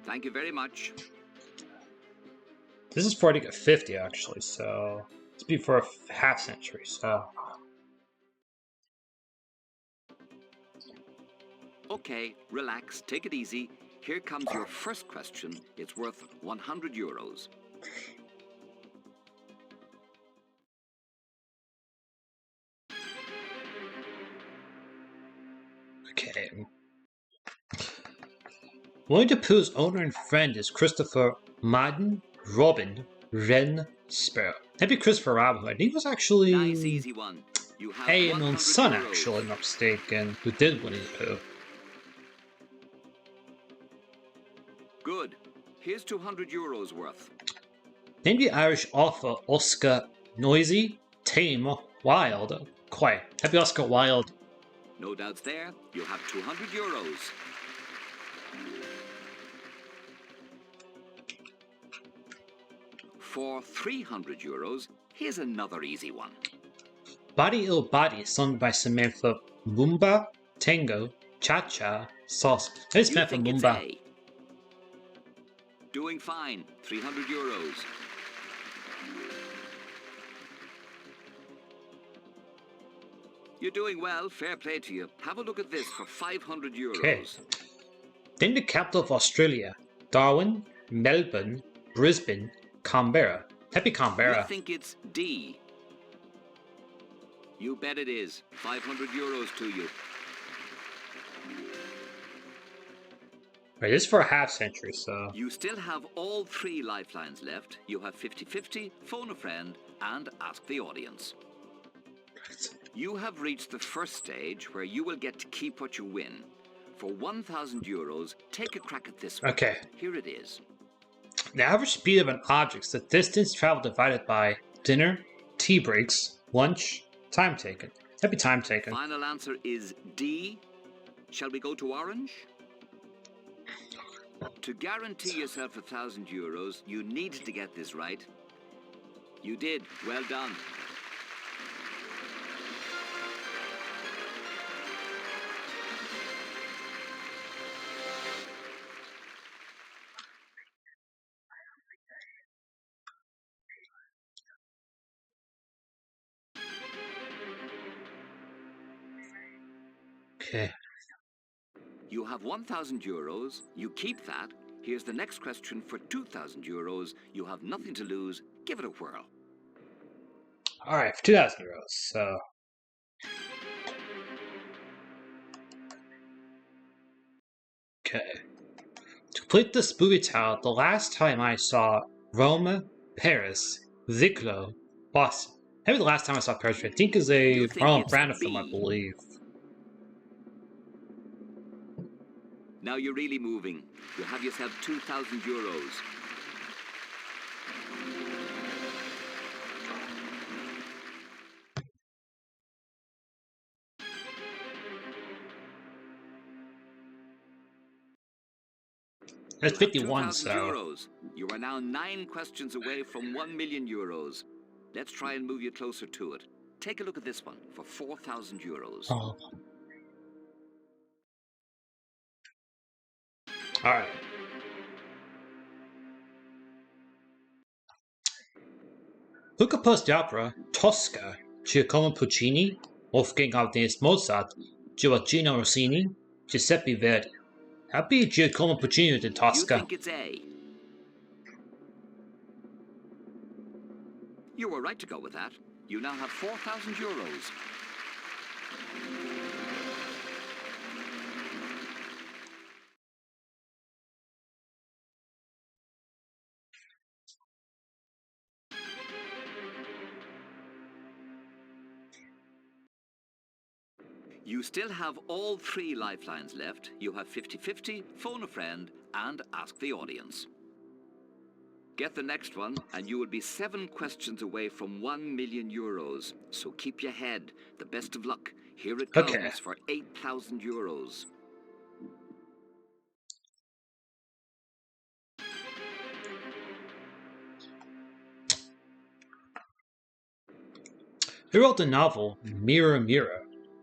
Thank you very much. This is for I get 50 actually, so it's be for a half century, so. Okay, relax, take it easy. Here comes your first question. It's worth 100 euros. Okay. Winnie the Pooh's owner and friend is Christopher Madden Robin Wren Sparrow. Maybe Christopher Robin. I think it was actually Nice, easy one. You have A&O's son, €100. actually, if I'm not mistaken, who did Winnie the Pooh. Good. Here's 200 euros worth. Name the Irish author Oscar Noisy, Tame, Wild, Quiet. Happy Oscar Wilde. No doubts there. You have 200 euros. For 300 euros, here's another easy one. Body Il Body, sung by Samantha Mumba, Tango, Cha-Cha, Sauce. It's Samantha Mumba. Doing fine. 300 euros. You're doing well. Fair play to you. Have a look at this for 500 euros. Okay. Name the capital of Australia. Darwin, Melbourne, Brisbane, Canberra. Happy Canberra. You think it's D? You bet it is. 500 euros to you. Right, this is for a half century, so. You still have all 3 lifelines left. You have 50-50, phone a friend, and ask the audience. You have reached the first stage where you will get to keep what you win. For 1,000 euros, take a crack at this one. Okay. Here it is. The average speed of an object is the distance traveled divided by dinner, tea breaks, lunch, time taken. Happy time taken. Final answer is D. Shall we go to orange? To guarantee yourself 1,000 euros, you needed to get this right. You did. Well done. Okay. You have 1,000 euros. You keep that. Here's the next question for 2,000 euros. You have nothing to lose. Give it a whirl. Alright, for 2,000 euros, so. Okay. To complete this movie tale, the last time I saw Rome, Paris, Ziklo, Boston. Maybe the last time I saw Paris, I think is a Marlon Brando film, I believe. Now you're really moving. You have yourself 2,000 euros. That's 51, so. Euros. You are now 9 questions away from 1 million euros. Let's try and move you closer to it. Take a look at this one for 4,000 euros. Oh. Alright. Who composed the opera Tosca? Giacomo Puccini, Wolfgang Amadeus Mozart, Gioacchino Rossini, Giuseppe Verdi. Happy Giacomo Puccini did Tosca. You think it's A? You were right to go with that. You now have 4,000 euros. You still have all 3 lifelines left. You have 50-50, phone a friend, and ask the audience. Get the next one, and you will be 7 questions away from 1 million euros. So keep your head. The best of luck. Here it comes for 8,000 euros. Who wrote the novel Mirror Mirror?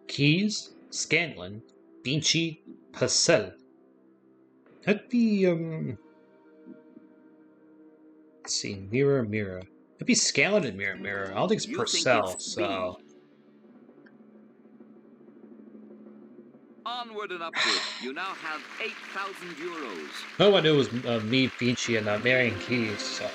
Keyes, Scanlon, Vinci, Purcell. That'd be, Let's see, mirror, mirror. It'd be scouted mirror, mirror. I don't think it's per cell, so... Onward and upward. You now have 8,000 euros. No one knew it was me, Vinci, and Marion Keys, so...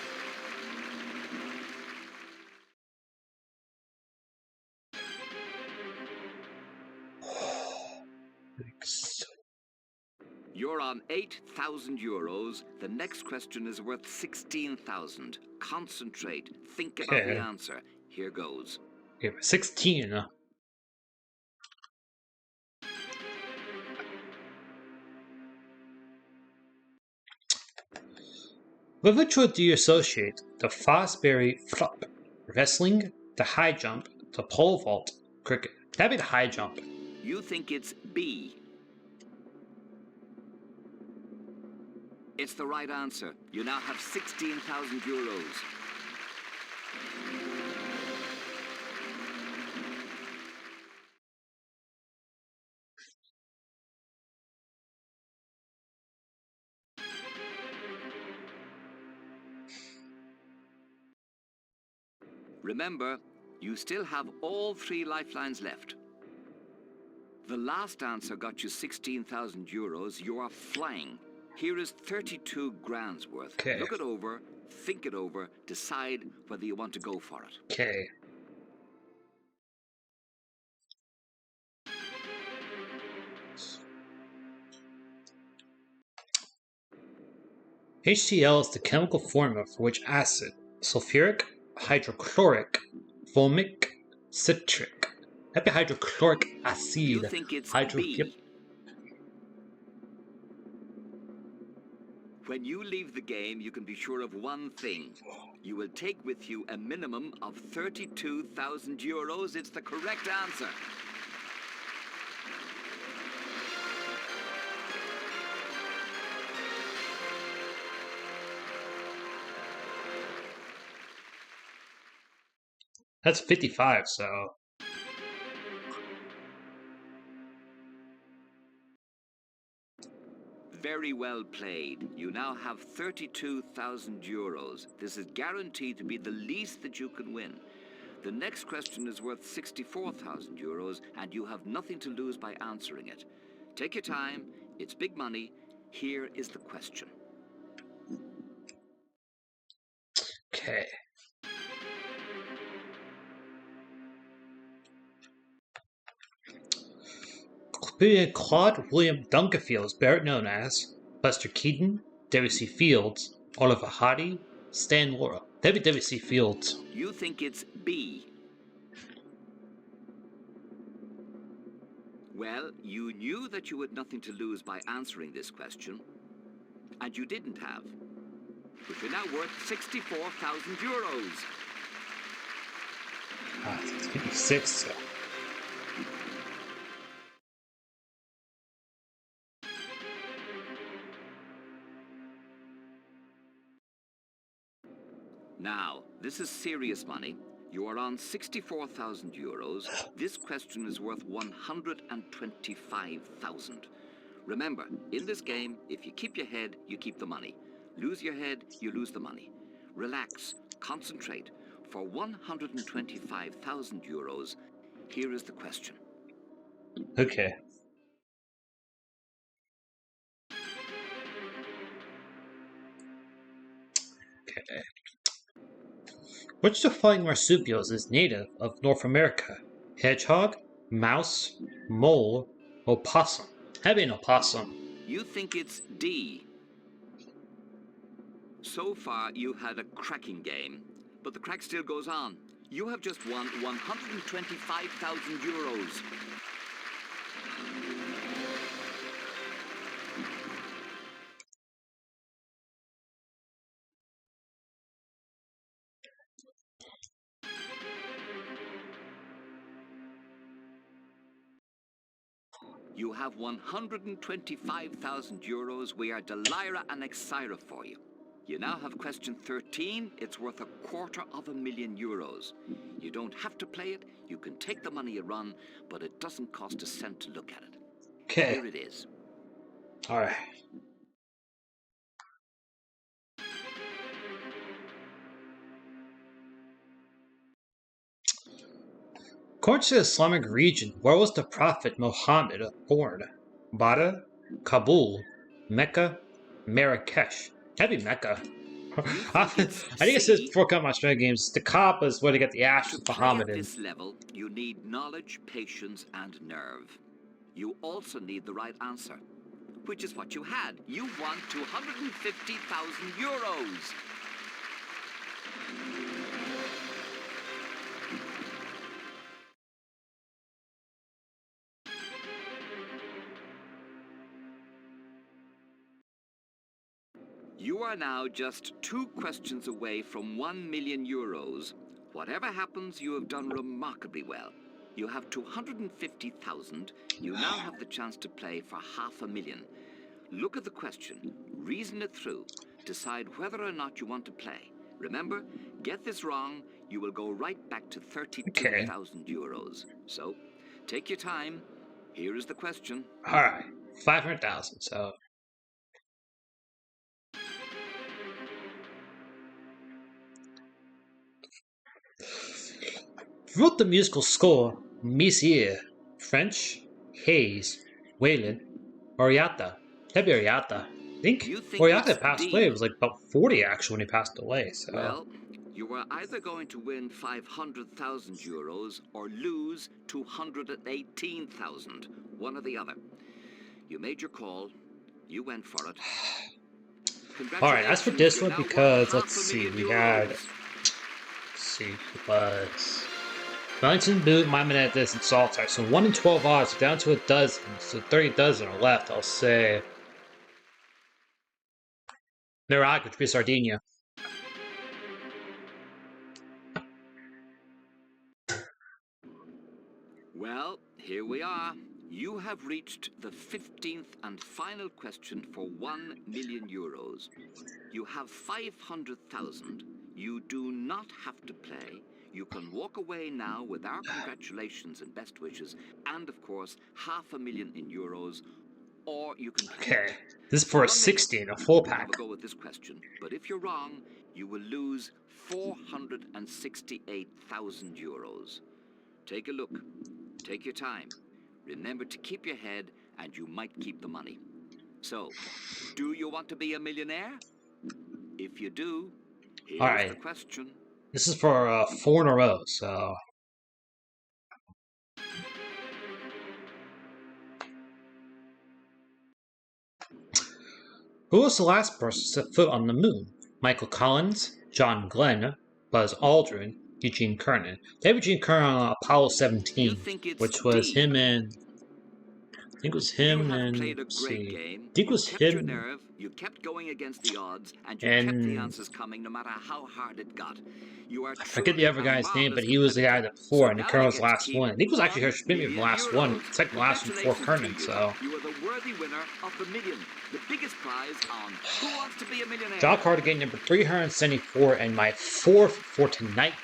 You're on 8,000 euros. The next question is worth 16,000. Concentrate. Think about the answer. Here goes. Okay, 16. With which one do you associate the Fosbury flop? Wrestling, the high jump, the pole vault, cricket. That'd be the high jump. You think it's B. It's the right answer. You now have 16,000 euros. Remember, you still have all 3 lifelines left. The last answer got you 16,000 euros. You are flying. Here is 32 grand's worth. Okay. Look it over, think it over, decide whether you want to go for it. Okay. HCl is the chemical formula for which acid? Sulfuric, hydrochloric, foamic, citric. That'd be hydrochloric acid. You think it's B. Yep. When you leave the game, you can be sure of one thing. You will take with you a minimum of 32,000 euros. It's the correct answer. That's 55, so... Very well played. You now have 32,000 euros. This is guaranteed to be the least that you can win. The next question is worth 64,000 euros, and you have nothing to lose by answering it. Take your time. It's big money. Here is the question. Okay. Claude William Dunkerfield is better known as Buster Keaton, W.C. Fields, Oliver Hardy, Stan Laura. W.C. Fields. You think it's B. Well, you knew that you had nothing to lose by answering this question, and you didn't have, which are now worth 64,000 euros. It's 56, so... Now, this is serious money. You are on 64,000 euros. This question is worth 125,000. Remember, in this game, if you keep your head, you keep the money. Lose your head, you lose the money. Relax, concentrate. For 125,000 euros, here is the question. Okay. Okay. Which of the following marsupials is native of North America? Hedgehog, mouse, mole, opossum. That'd be an opossum. You think it's D. So far, you had a cracking game, but the crack still goes on. You have just won 125,000 euros. You have 125,000 euros. We are Delira and Exira for you. You now have question 13. It's worth 250,000 euros. You don't have to play it. You can take the money and run, but it doesn't cost a cent to look at it. Okay. Here it is. Alright. According to the Islamic region, where was the Prophet Muhammad born? Bada, Kabul, Mecca, Marrakesh. That'd be Mecca. I think it says before coming on Australian games, the Kaaba is where they get the ashes of Muhammad in. To play at this level, you need knowledge, patience, and nerve. You also need the right answer, which is what you had. You won 250,000 euros. You are now just 2 questions away from 1 million euros. Whatever happens, you have done remarkably well. You have 250,000. You now have the chance to play for 500,000. Look at the question, reason it through, decide whether or not you want to play. Remember, get this wrong, you will go right back to 32,000 euros. So, take your time. Here is the question. All right, 500,000. So. Wrote the musical score, Messier, French, Hayes, Wayland, Oriata. That'd be Oriata. I think Oriata passed away. It was like about 40 actually when he passed away. So. Well, you were either going to win 500,000 euros or lose 218,000. One or the other. You made your call. You went for it. Alright, as for this one, because let's see, we had. Let's see, it was. Wellington, Boot, Maimonides, and Saltire. So 1 in 12 odds, down to a dozen. So 30 dozen are left, I'll say. Nirag, which would be Sardinia. Well, here we are. You have reached the 15th and final question for 1 million euros. You have 500,000. You do not have to play. You can walk away now with our congratulations and best wishes, and of course, 500,000 in euros, or you can play. Okay, this is for a 16, a full pack. Have a go with this question, but if you're wrong, you will lose 468,000 euros. Take a look. Take your time. Remember to keep your head, and you might keep the money. So, do you want to be a millionaire? If you do, here's the question. This is for 4 in a row, so... Who was the last person to set foot on the moon? Michael Collins, John Glenn, Buzz Aldrin, Eugene Cernan. They had Eugene Cernan on Apollo 17, which was him and... I think it was him and... Let's see. I think it was him... You kept going against the odds, and you kept the answers coming no matter how hard it got. You are I forget the other guy's name, but he was the guy that before, and Cernan was the last one. I think it was actually Hershey the last one, second last one before Cernan, so... You are the worthy winner of the million, the biggest prize on Who Wants to Be a Millionaire? John Carpenter getting number 374, and my 4th for tonight.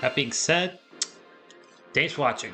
That being said, thanks for watching.